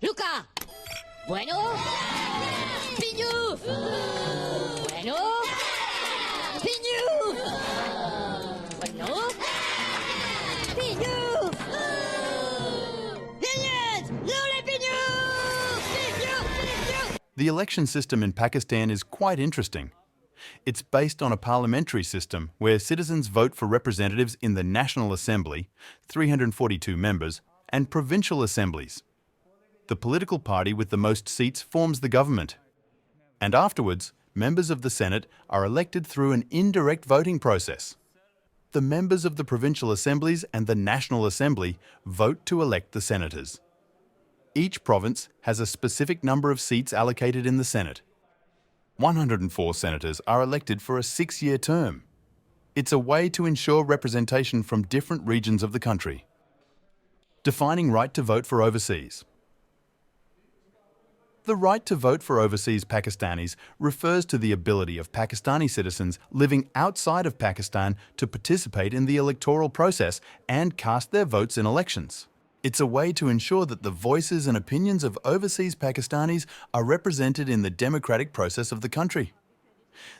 Luca. Bueno. Piñu. Bueno. Piñu. Bueno. Piñu. Millions. Lule Piñu. Piñu. The election system in Pakistan is quite interesting. It's based on a parliamentary system where citizens vote for representatives in the National Assembly, 342 members, and provincial assemblies. The political party with the most seats forms the government. And afterwards, members of the Senate are elected through an indirect voting process. The members of the provincial assemblies and the National Assembly vote to elect the senators. Each province has a specific number of seats allocated in the Senate. 104 senators are elected for a 6-year term. It's a way to ensure representation from different regions of the country. Defining right to vote for overseas. The right to vote for overseas Pakistanis refers to the ability of Pakistani citizens living outside of Pakistan to participate in the electoral process and cast their votes in elections. It's a way to ensure that the voices and opinions of overseas Pakistanis are represented in the democratic process of the country.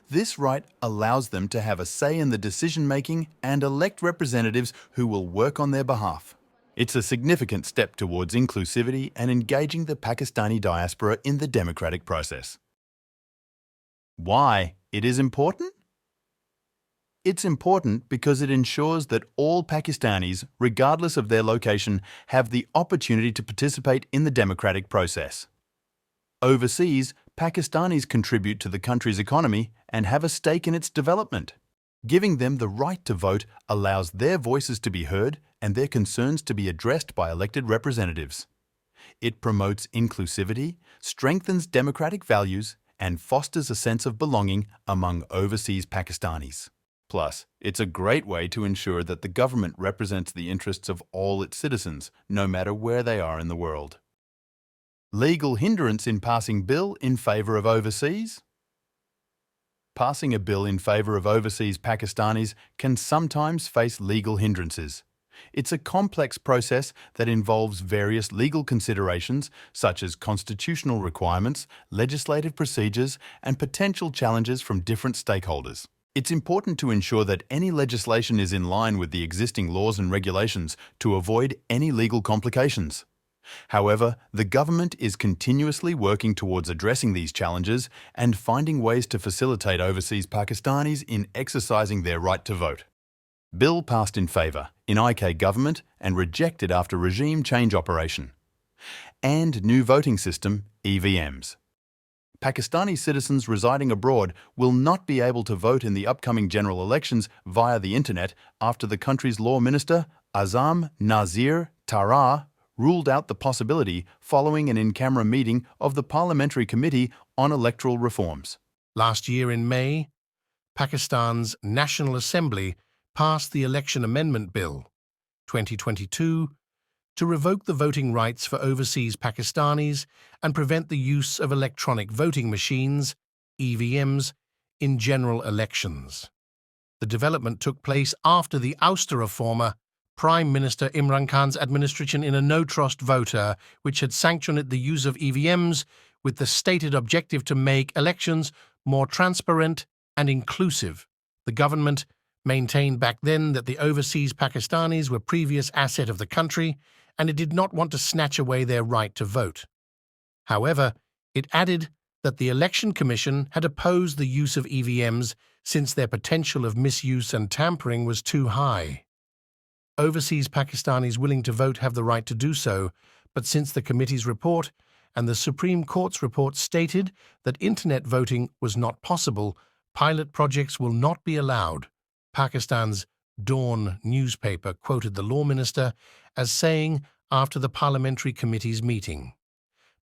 This right allows them to have a say in the decision-making and elect representatives who will work on their behalf. It's a significant step towards inclusivity and engaging the Pakistani diaspora in the democratic process. Why it is important? It's important because it ensures that all Pakistanis, regardless of their location, have the opportunity to participate in the democratic process. Overseas, Pakistanis contribute to the country's economy and have a stake in its development. Giving them the right to vote allows their voices to be heard and their concerns to be addressed by elected representatives. It promotes inclusivity, strengthens democratic values, and fosters a sense of belonging among overseas Pakistanis. Plus, it's a great way to ensure that the government represents the interests of all its citizens, no matter where they are in the world. Legal hindrance in passing bill in favour of overseas? Passing a bill in favour of overseas Pakistanis can sometimes face legal hindrances. It's a complex process that involves various legal considerations such as constitutional requirements, legislative procedures, and potential challenges from different stakeholders. It's important to ensure that any legislation is in line with the existing laws and regulations to avoid any legal complications. However, the government is continuously working towards addressing these challenges and finding ways to facilitate overseas Pakistanis in exercising their right to vote. Bill passed in favour in IK government and rejected after regime change operation. And new voting system, EVMs. Pakistani citizens residing abroad will not be able to vote in the upcoming general elections via the internet after the country's law minister, Azam Nazir Tarar, ruled out the possibility following an in-camera meeting of the Parliamentary Committee on Electoral Reforms. Last year in May, Pakistan's National Assembly passed the Election Amendment Bill 2022 to revoke the voting rights for overseas Pakistanis and prevent the use of electronic voting machines, EVMs, in general elections. The development took place after the ouster of former Prime Minister Imran Khan's administration in a no-trust vote, which had sanctioned the use of EVMs with the stated objective to make elections more transparent and inclusive. The government maintained back then that the overseas Pakistanis were previous asset of the country and it did not want to snatch away their right to vote. However, it added that the Election Commission had opposed the use of EVMs since their potential of misuse and tampering was too high. Overseas Pakistanis willing to vote have the right to do so, but since the committee's report and the Supreme Court's report stated that internet voting was not possible, pilot projects will not be allowed. Pakistan's Dawn newspaper quoted the law minister as saying after the parliamentary committee's meeting,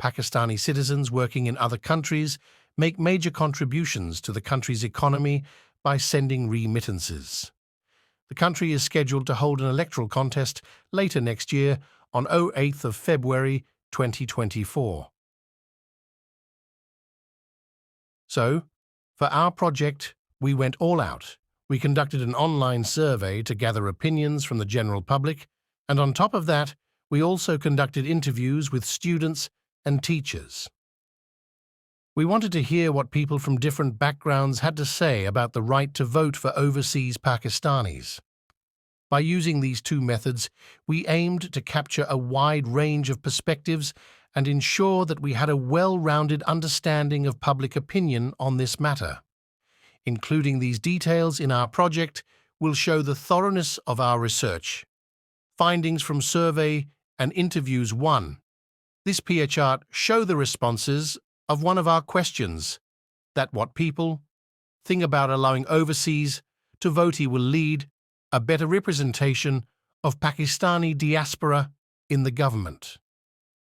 Pakistani citizens working in other countries make major contributions to the country's economy by sending remittances. The country is scheduled to hold an electoral contest later next year on 8th of February 2024. So, For our project, we went all out. We conducted an online survey to gather opinions from the general public, and on top of that, we also conducted interviews with students and teachers. We wanted to hear what people from different backgrounds had to say about the right to vote for overseas Pakistanis. By using these two methods, we aimed to capture a wide range of perspectives and ensure that we had a well-rounded understanding of public opinion on this matter. Including these details in our project will show the thoroughness of our research. Findings from survey and interviews 1. This peer chart show the responses of one of our questions, that what people think about allowing overseas to vote will lead a better representation of Pakistani diaspora in the government.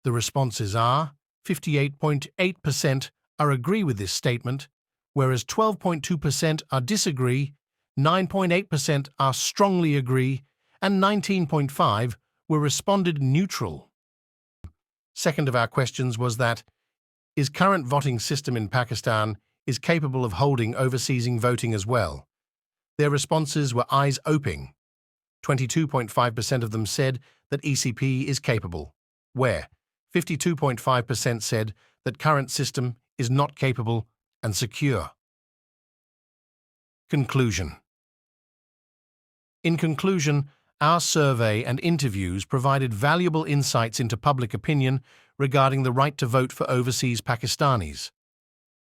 The responses are 58.8% are agree with this statement, whereas 12.2% are disagree, 9.8% are strongly agree, and 19.5% were responded neutral. Second of our questions was that, is current voting system in Pakistan is capable of holding overseas voting as well? Their responses were eyes open. 22.5% of them said that ECP is capable, where 52.5% said that current system is not capable and secure. Conclusion. In conclusion, our survey and interviews provided valuable insights into public opinion regarding the right to vote for overseas Pakistanis.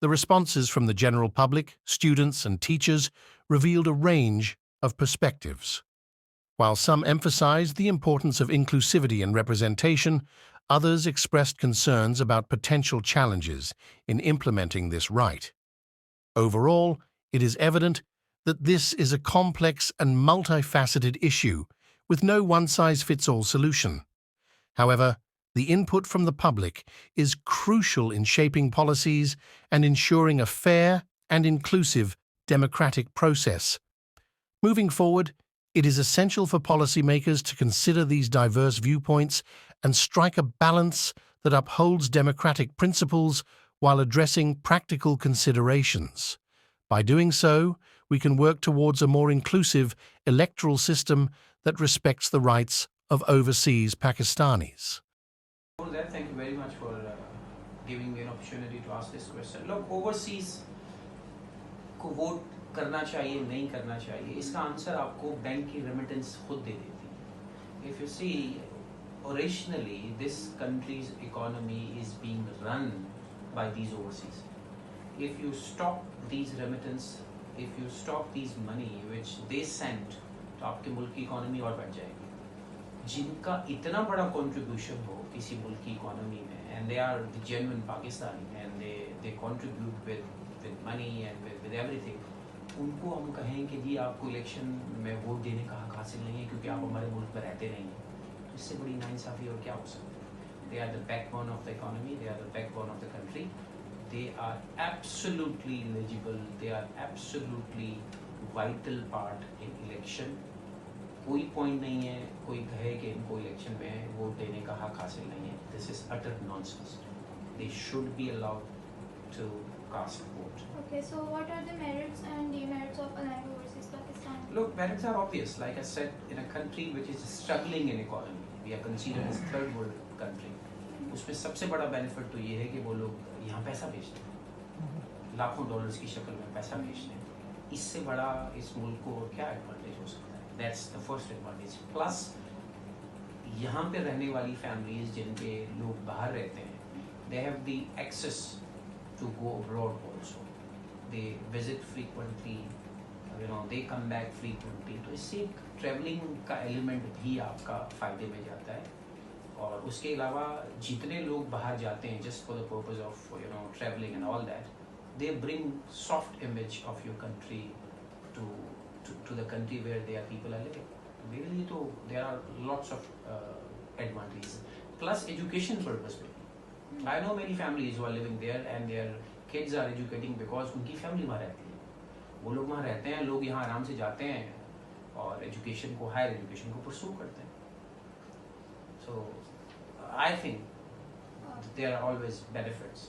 The responses from the general public, students, and teachers revealed a range of perspectives. While some emphasized the importance of inclusivity and representation, others expressed concerns about potential challenges in implementing this right. Overall, it is evident that this is a complex and multifaceted issue with no one-size-fits-all solution. However, the input from the public is crucial in shaping policies and ensuring a fair and inclusive democratic process. Moving forward, it is essential for policymakers to consider these diverse viewpoints and strike a balance that upholds democratic principles while addressing practical considerations. By doing so, we can work towards a more inclusive electoral system that respects the rights of overseas Pakistanis. Thank you very much for giving me an opportunity to ask this question. Look, overseas को vote करना चाहिए नहीं करना चाहिए इसका answer आपको bank की remittance खुद दे देती है. If you see, originally this country's economy is being run by these overseas. If you stop these remittance, if you stop these money which they send, तो आपके मुल्क की इकोनॉमी और बढ़ जाएगी. जिनका इतना बड़ा कंट्रीब्यूशन हो किसी मुल्क की इकोनॉमी में, and they are the genuine Pakistani and they contribute with money and with everything, उनको हम कहें कि जी आपको इलेक्शन में वोट देने का हक हासिल नहीं है क्योंकि आप हमारे मुल्क में रहते नहीं हैं. इससे बड़ी नाइंसाफ़ी और क्या हो सकती है? They are the backbone of the economy, they are the backbone of the country, they are absolutely eligible, they are absolutely vital part in election. कोई पॉइंट नहीं है कोई कहे कि इनको इलेक्शन में वोट देने का हक हासिल नहीं है. This is utter nonsense. They should be allowed to cast vote. Okay, so what are the merits and demerits of allowing overseas Pakistan? Look, merits are obvious. Like I said, in a country which is struggling in economy, we are considered as third world country. उसमें सबसे बड़ा benefit तो ये है कि वो लोग यहाँ पैसा भेजते हैं, लाखों डॉलर्स की शक्ल में पैसा भेजते हैं. इससे बड़ा इस मुल्क को क्या एडवांटेज हो सकता है? That's the first advantage. Plus, यहाँ पे रहने वाली families जिनके लोग बाहर रहते हैं, they have the access to go abroad also. They visit frequently, they come back frequently. तो इससे एक traveling का element भी आपका फायदे में जाता है. और उसके अलावा जितने लोग बाहर जाते हैं just for the purpose of traveling and all that, they bring soft image of your country to the country where their people are living. Really, तो there are lots of advantages. Plus education purpose पे. I know many families who are living there and their kids are educating because उनकी family वहाँ रहती है. वो लोग वहाँ रहते हैं, लोग यहाँ आराम से जाते हैं और education को higher education को pursue करते हैं. So I think there are always benefits.